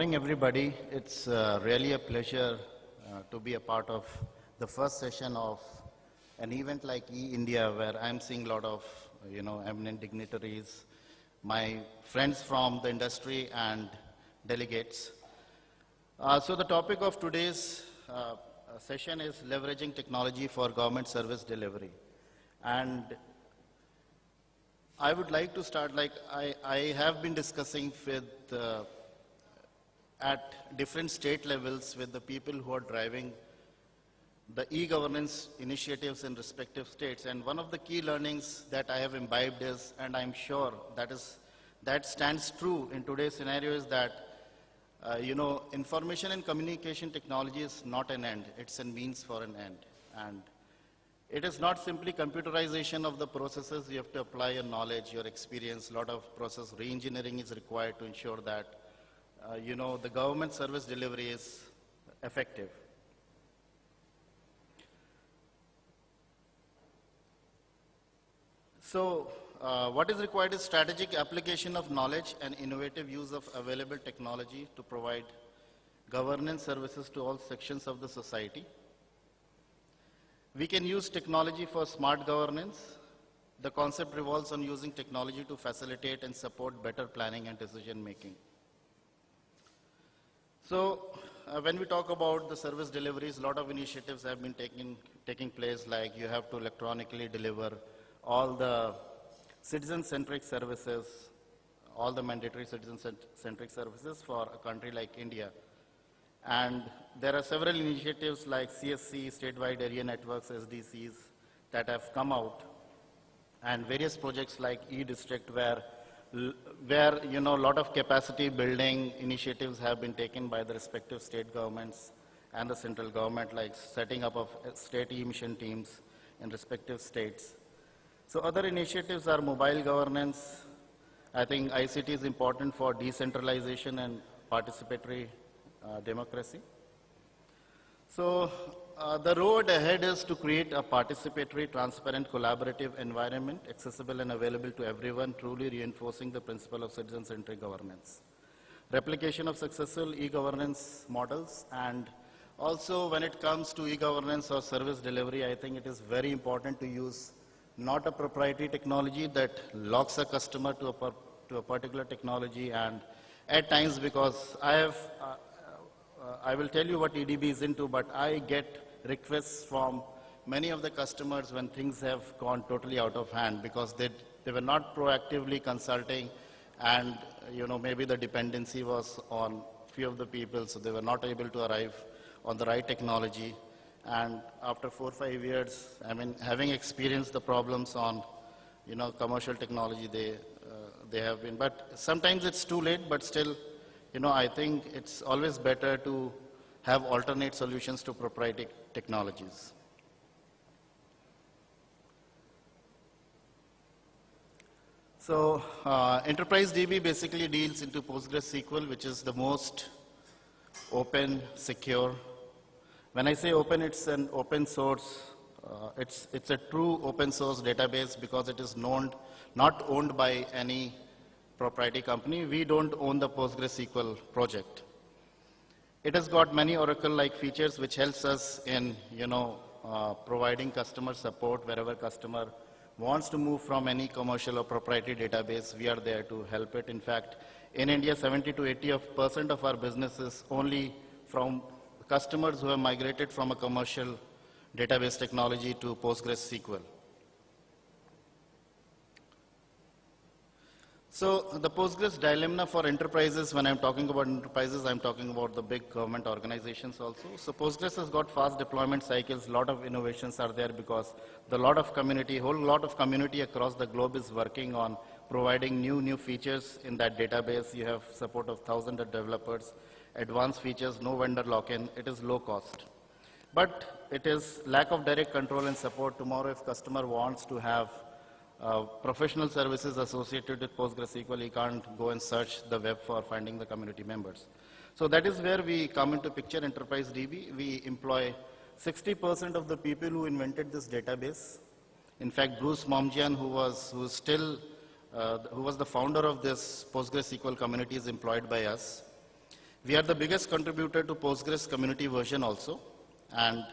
morning, everybody. It's really a pleasure to be a part of the first session of an event like E-India, where I'm seeing a lot of, eminent dignitaries, my friends from the industry and delegates. So the topic of today's session is leveraging technology for government service delivery. And I would like to start, I have been discussing with at different state levels with the people who are driving the e-governance initiatives in respective states. And one of the key learnings that I have imbibed is, and I'm sure that stands true in today's scenario, is that, information and communication technology is not an end, it's a means for an end. And it is not simply computerization of the processes. You have to apply your knowledge, your experience. A lot of process re-engineering is required to ensure that the government service delivery is effective. So, what is required is strategic application of knowledge and innovative use of available technology to provide governance services to all sections of the society. We can use technology for smart governance. The concept revolves on using technology to facilitate and support better planning and decision making. So, when we talk about the service deliveries, a lot of initiatives have been taking place, like you have to electronically deliver all the citizen-centric services, all the mandatory citizen-centric services for a country like India. And there are several initiatives like CSC, Statewide Area Networks, SDCs, that have come out, and various projects like E-District, where a lot of capacity building initiatives have been taken by the respective state governments and the central government, like setting up of state e-mission teams in respective states. So other initiatives are mobile governance. I think ICT is important for decentralization and participatory democracy. So the road ahead is to create a participatory, transparent, collaborative environment, accessible and available to everyone, truly reinforcing the principle of citizen-centric governance. Replication of successful e-governance models, and also when it comes to e-governance or service delivery, I think it is very important to use not a proprietary technology that locks a customer to a particular technology. And at times, because I will tell you what EDB is into, but I get requests from many of the customers when things have gone totally out of hand because they were not proactively consulting, and maybe the dependency was on few of the people, so they were not able to arrive on the right technology. And after 4 or 5 years, having experienced the problems on commercial technology, they have been. But sometimes it's too late, but still, I think it's always better to have alternate solutions to proprietary technologies. So Enterprise DB basically deals into PostgreSQL, which is the most open, secure. When I say open, it's an open source. It's a true open source database because it is not owned by any proprietary company. We don't own the PostgreSQL project. It has got many Oracle-like features which helps us in providing customer support wherever customer wants to move from any commercial or proprietary database. We are there to help it. In fact, in India, 70 to 80% of our business is only from customers who have migrated from a commercial database technology to PostgreSQL. So the Postgres dilemma for enterprises, when I'm talking about enterprises, I'm talking about the big government organizations also. So Postgres has got fast deployment cycles, a lot of innovations are there because whole lot of community across the globe is working on providing new features in that database. You have support of thousands of developers, advanced features, no vendor lock-in, it is low cost. But it is lack of direct control and support. Tomorrow if customer wants to have professional services associated with PostgreSQL, he can't go and search the web for finding the community members. So that is where we come into picture, Enterprise DB. We employ 60% of the people who invented this database. In fact, Bruce Momjian, who was the founder of this PostgreSQL community, is employed by us. We are the biggest contributor to Postgres community version also. And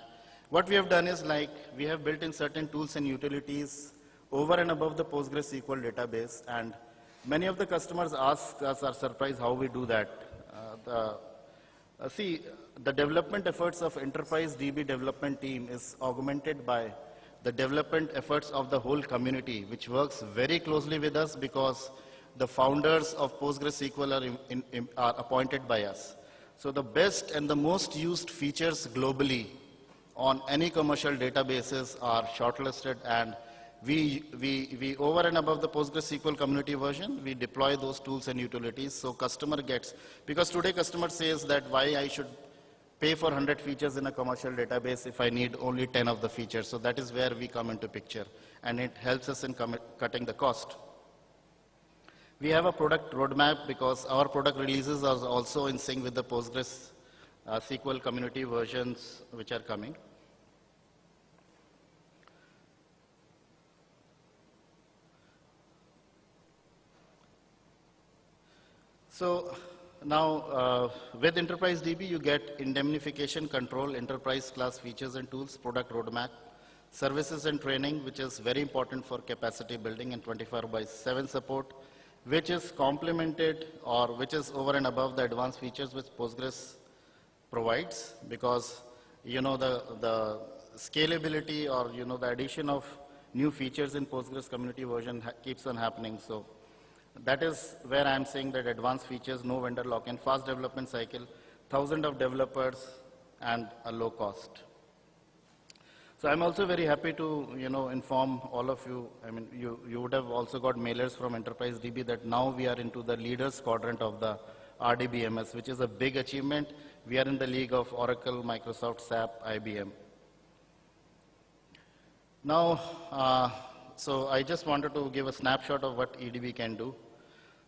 what we have done is like, we have built in certain tools and utilities over and above the PostgreSQL database. And many of the customers ask us, are surprised how we do that. See, the development efforts of Enterprise DB development team is augmented by the development efforts of the whole community, which works very closely with us because the founders of PostgreSQL are appointed by us. So the best and the most used features globally on any commercial databases are shortlisted, and we over and above the PostgreSQL community version, we deploy those tools and utilities so customer gets, because today customer says that why I should pay for 100 features in a commercial database if I need only 10 of the features. So that is where we come into picture, and it helps us in cutting the cost. We have a product roadmap because our product releases are also in sync with the Postgres SQL community versions which are coming. So now with Enterprise DB you get indemnification control, enterprise class features and tools, product roadmap, services and training, which is very important for capacity building, and 24/7 support, which is complemented or which is over and above the advanced features which Postgres provides, because you know the scalability or you know the addition of new features in Postgres community version keeps on happening. So that is where I am saying that advanced features, no vendor lock-in, fast development cycle, thousands of developers, and a low cost. So I'm also very happy to inform all of you. I mean, you would have also got mailers from Enterprise DB that now we are into the leaders quadrant of the RDBMS, which is a big achievement. We are in the league of Oracle, Microsoft, SAP, IBM. Now, so I just wanted to give a snapshot of what EDB can do.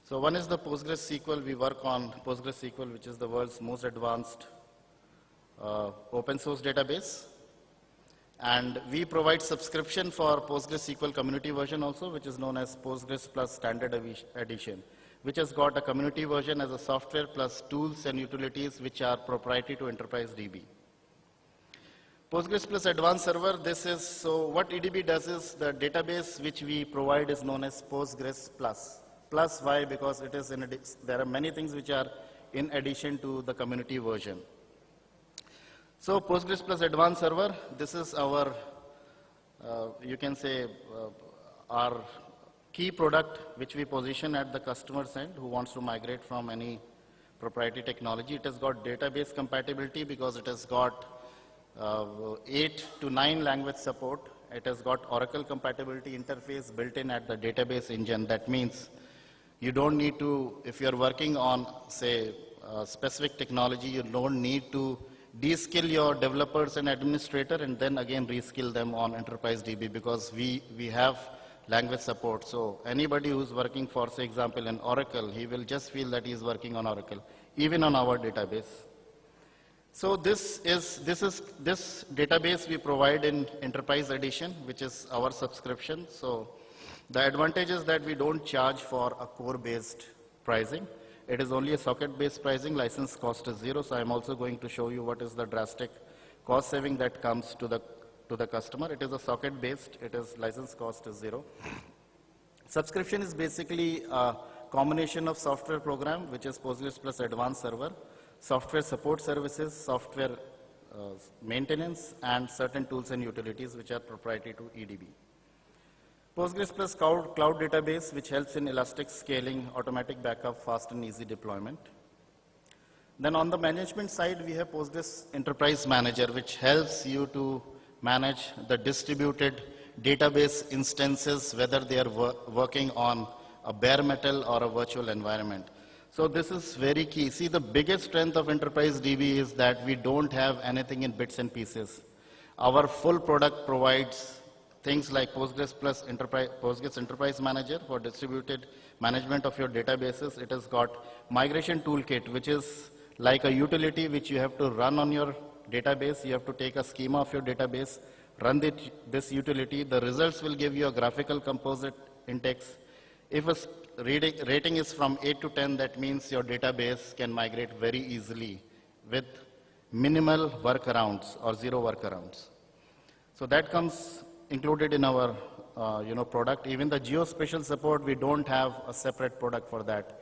So one is the PostgreSQL. We work on PostgreSQL, which is the world's most advanced open source database. And we provide subscription for PostgreSQL community version also, which is known as Postgres Plus Standard Edition, which has got a community version as a software plus tools and utilities which are proprietary to Enterprise DB. Postgres Plus Advanced Server, this is, so what EDB does is the database which we provide is known as Postgres Plus. Plus why? Because it is there are many things which are in addition to the community version. So Postgres Plus Advanced Server, this is our, you can say, our key product which we position at the customer's end who wants to migrate from any proprietary technology. It has got database compatibility because it has got 8 to 9 language support. It has got Oracle compatibility interface built in at the database engine. That means you don't need to, if you're working on, say, specific technology, you don't need to de-skill your developers and administrator and then again reskill them on Enterprise DB, because we have language support. So anybody who's working for, say, example, in Oracle, he will just feel that he's working on Oracle, even on our database. So this database we provide in Enterprise Edition, which is our subscription. So the advantage is that we don't charge for a core-based pricing. It is only a socket-based pricing. License cost is 0. So I'm also going to show you what is the drastic cost saving that comes to the customer. It is a socket-based. It is license cost is 0. Subscription is basically a combination of software program, which is Postgres Plus Advanced Server, software support services, software maintenance, and certain tools and utilities which are proprietary to EDB. Postgres Plus Cloud Database, which helps in elastic scaling, automatic backup, fast and easy deployment. Then on the management side, we have Postgres Enterprise Manager, which helps you to manage the distributed database instances, whether they are working on a bare metal or a virtual environment. So this is very key. See, the biggest strength of Enterprise DB is that we don't have anything in bits and pieces. Our full product provides things like Postgres Plus Postgres Enterprise Manager for distributed management of your databases. It has got Migration Toolkit, which is like a utility which you have to run on your database. You have to take a schema of your database, run this utility. The results will give you a graphical composite index. If rating is from 8 to 10, that means your database can migrate very easily with minimal workarounds or zero workarounds. So that comes included in our product. Even the geospatial support, we don't have a separate product for that.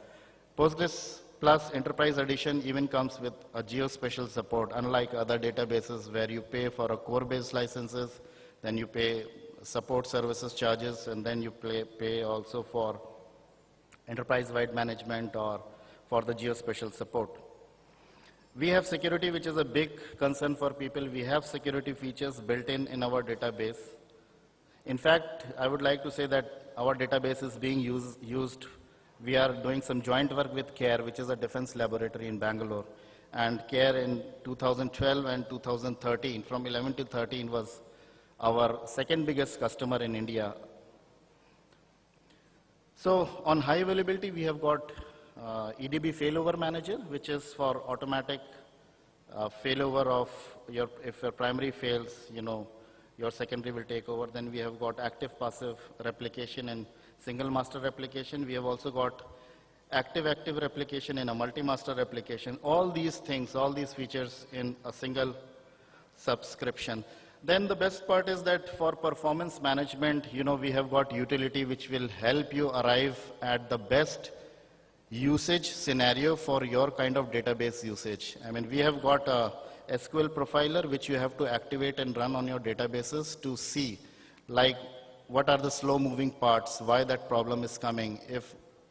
Postgres Plus Enterprise Edition even comes with a geospatial support, unlike other databases where you pay for a core-based licenses, then you pay support services charges, and then you pay also for enterprise-wide management or for the geospatial support. We have security, which is a big concern for people. We have security features built in our database. In fact, I would like to say that our database is being used. We are doing some joint work with CARE, which is a defense laboratory in Bangalore. And CARE in 2012 and 2013, from 11 to 13, was our second biggest customer in India. So on high availability, we have got EDB failover manager, which is for automatic failover of if your primary fails, your secondary will take over. Then we have got active passive replication and single master replication. We have also got active replication in a multi-master replication. All these things, all these features in a single subscription. Then the best part is that for performance management, we have got utility which will help you arrive at the best usage scenario for your kind of database usage. I mean, we have got a SQL profiler which you have to activate and run on your databases to see, like, what are the slow moving parts, why that problem is coming,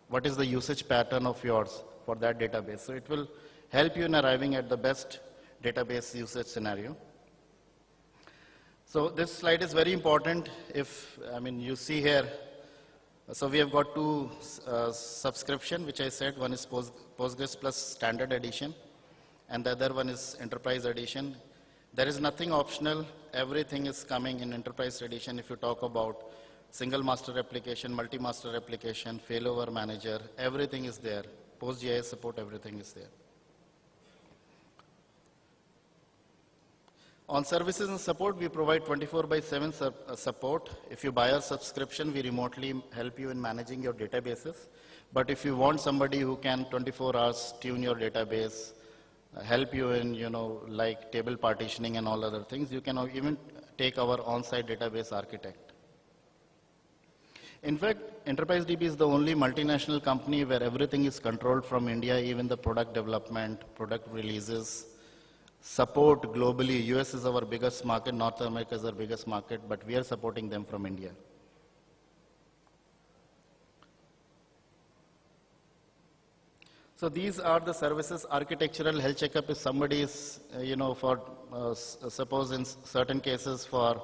what is the usage pattern of yours for that database. So it will help you in arriving at the best database usage scenario. So this slide is very important. You see here, so we have got two subscription, which I said. One is Postgres Plus Standard Edition, and the other one is Enterprise Edition. There is nothing optional. Everything is coming in Enterprise Edition. If you talk about single master replication, multi-master replication, failover manager, everything is there. PostGIS support, everything is there. On services and support, we provide 24/7 support. If you buy a subscription, we remotely help you in managing your databases. But if you want somebody who can 24 hours tune your database, help you in, like table partitioning and all other things, you can even take our on-site database architect. In fact, Enterprise DB is the only multinational company where everything is controlled from India, even the product development, product releases, support globally. US is our biggest market, North America is our biggest market, but we are supporting them from India. So these are the services. Architectural health checkup, if somebody is, suppose in certain cases for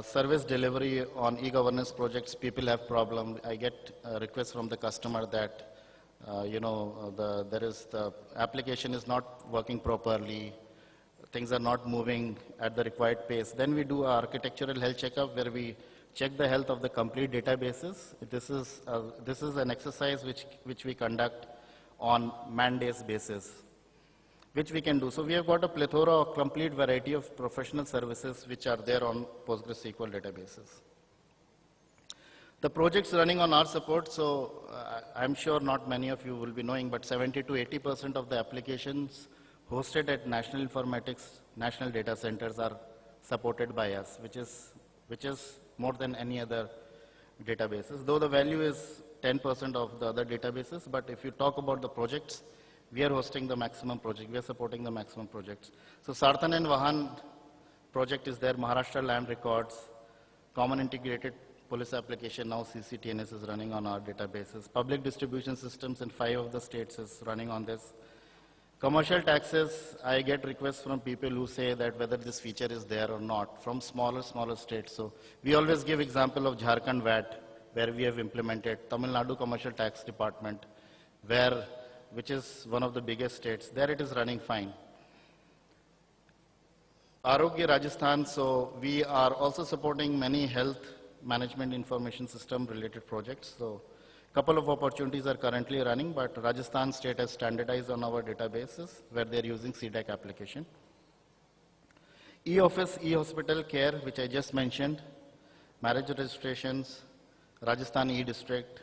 service delivery on e-governance projects, people have problem. I get a request from the customer that, the application is not working properly, things are not moving at the required pace. Then we do our architectural health checkup where we check the health of the complete databases. This is an exercise which we conduct on man-days basis, which we can do. So we have got a plethora of complete variety of professional services which are there on PostgreSQL databases. The projects running on our support, so I'm sure not many of you will be knowing, but 70 to 80% of the applications hosted at National Informatics, national data centers are supported by us, which is more than any other databases, though the value is 10% of the other databases. But if you talk about the projects, we are hosting the maximum project. We are supporting the maximum projects. So Sartan and Vahan project is there, Maharashtra Land Records, Common Integrated Police Application, now CCTNS is running on our databases. Public distribution systems in 5 of the states is running on this. Commercial taxes, I get requests from people who say that whether this feature is there or not, from smaller states. So we always give example of Jharkhand VAT, where we have implemented, Tamil Nadu Commercial Tax Department, which is one of the biggest states. There it is running fine. Arogya Rajasthan, so we are also supporting many health management information system related projects. So a couple of opportunities are currently running, but Rajasthan state has standardized on our databases where they're using CDAC application. E-Office, E-Hospital Care, which I just mentioned, marriage registrations, Rajasthan E-District,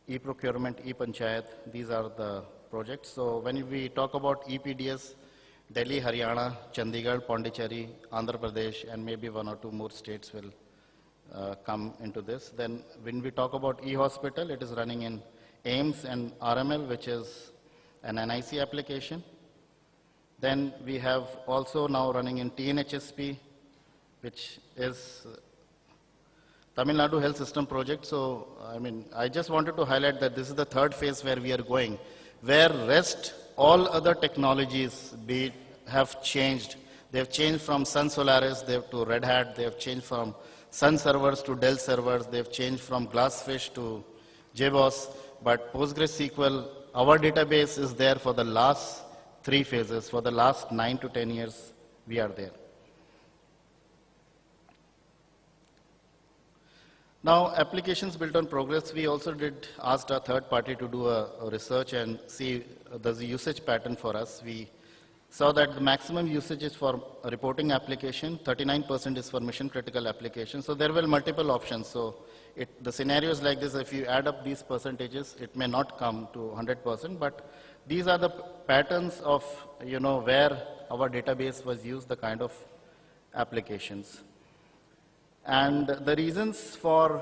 e-procurement, e-panchayat, these are the projects. So when we talk about EPDS, Delhi, Haryana, Chandigarh, Pondicherry, Andhra Pradesh, and maybe one or two more states will come into this. Then when we talk about e-hospital, it is running in AIMS and RML, which is an NIC application. Then we have also now running in TNHSP, which is Tamil Nadu Health System Project. So, I just wanted to highlight that this is the third phase where we are going, where rest, all other technologies have changed. They have changed from Sun Solaris to Red Hat. They have changed from Sun servers to Dell servers. They have changed from Glassfish to JBoss. But PostgreSQL, our database is there for the last three phases. For the last 9 to 10 years, we are there. Now, applications built on Progress, we also asked a third party to do a research and see there's a usage pattern for us. We saw that the maximum usage is for a reporting application, 39% is for mission critical applications. So there were multiple options. So the scenario is like this: if you add up these percentages, it may not come to 100%, but these are the patterns of where our database was used, the kind of applications. And the reasons for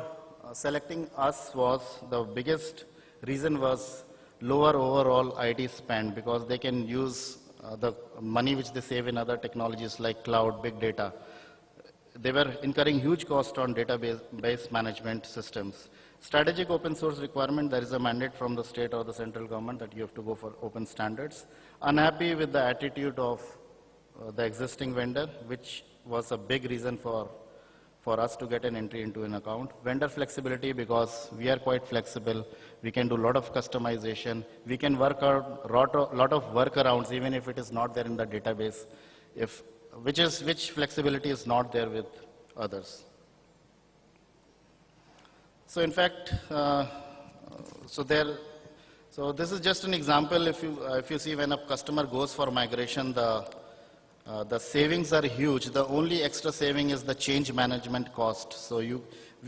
selecting us was, the biggest reason was lower overall IT spend, because they can use the money which they save in other technologies like cloud, big data. They were incurring huge cost on database management systems. Strategic open source requirement, there is a mandate from the state or the central government that you have to go for open standards. Unhappy with the attitude of the existing vendor, which was a big reason for us to get an entry into an account. Vendor flexibility, because we are quite flexible. We can do a lot of customization. We can work out a lot of workarounds, even if it is not there in the database, which flexibility is not there with others. So in fact, so this is just an example. If you see, when a customer goes for migration, the savings are huge. The only extra saving is the change management cost. So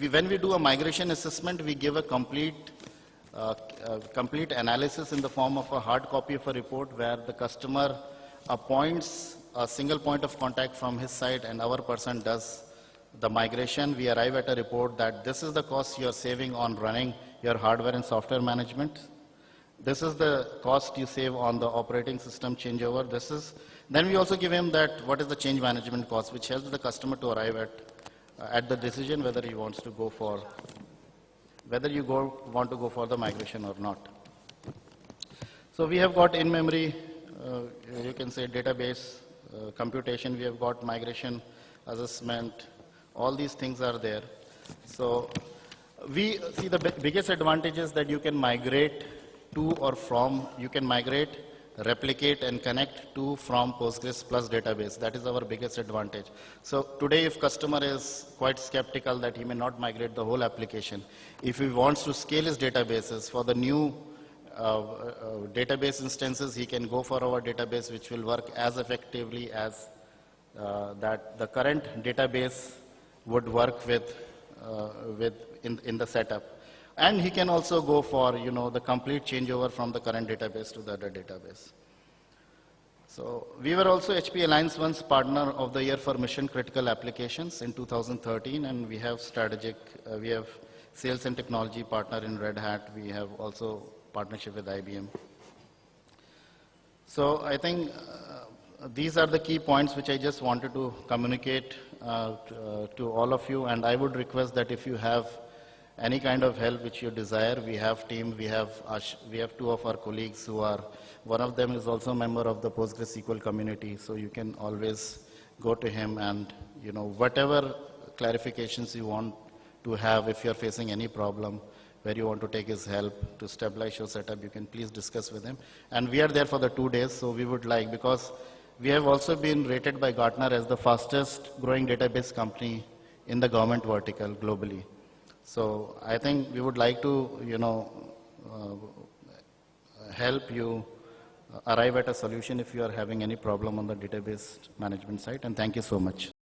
when we do a migration assessment, we give a complete analysis in the form of a hard copy of a report, where the customer appoints a single point of contact from his side, and our person does the migration. We arrive at a report that this is the cost you are saving on running your hardware and software management. This is the cost you save on the operating system changeover. Then we also give him that what is the change management cost, which helps the customer to arrive at the decision whether he wants to go for, want to go for the migration or not. So we have got in-memory, you can say database, computation. We have got migration, assessment. All these things are there. So we see the biggest advantage is that you can migrate to or from, you can migrate, replicate and connect to from Postgres plus database. That is our biggest advantage. So today, if customer is quite skeptical that he may not migrate the whole application, if he wants to scale his databases for the new database instances, he can go for our database, which will work as effectively as that the current database would work with in the setup. And he can also go for the complete changeover from the current database to the other database. So we were also HP Alliance One's Partner of the Year for Mission Critical Applications in 2013, and we have we have Sales and Technology Partner in Red Hat. We have also partnership with IBM. So I think these are the key points which I just wanted to communicate to all of you, and I would request that if you have any kind of help which you desire, we have team, we have two of our colleagues who are, one of them is also a member of the PostgreSQL community, so you can always go to him, and whatever clarifications you want to have, if you're facing any problem where you want to take his help to stabilize your setup, you can please discuss with him. And we are there for the 2 days, so we would like, because we have also been rated by Gartner as the fastest growing database company in the government vertical globally. So I think we would like to, help you arrive at a solution if you are having any problem on the database management side. And thank you so much.